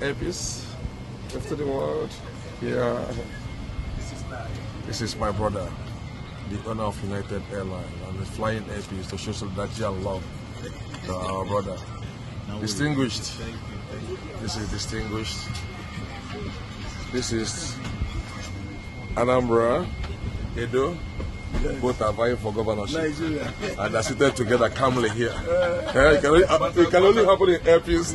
Airpeace. Left to the world. Yeah. This is my brother, the owner of United Airlines. I'm flying Airpeace to show solidarity and love to our brother. Distinguished. This is distinguished. This is Anambra, Edo. Both are vying for governorship. Nigeria. And they're seated together calmly here. It can only happen in Airpeace.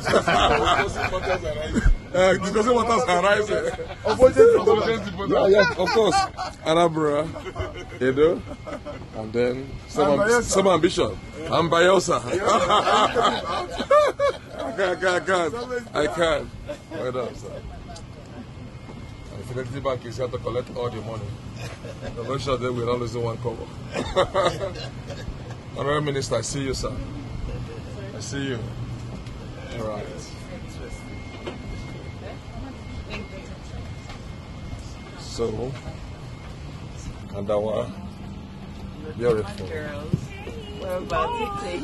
Discussing matters arising. Yes, of course. Anambra, Edo, and then some ambition. I'm Bayelsa. I can't. Well done, sir. The Fidelity Bank is here to collect all the money. The make sure that we're not losing one cover. Honorable Minister, I see you, sir. I see you. All right. So, and that one, beautiful. We're about to take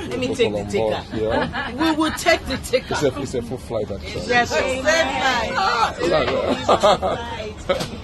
Let me take the ticker. Yeah. We will take the ticker. It's a full flight, actually. Yes, a full flight.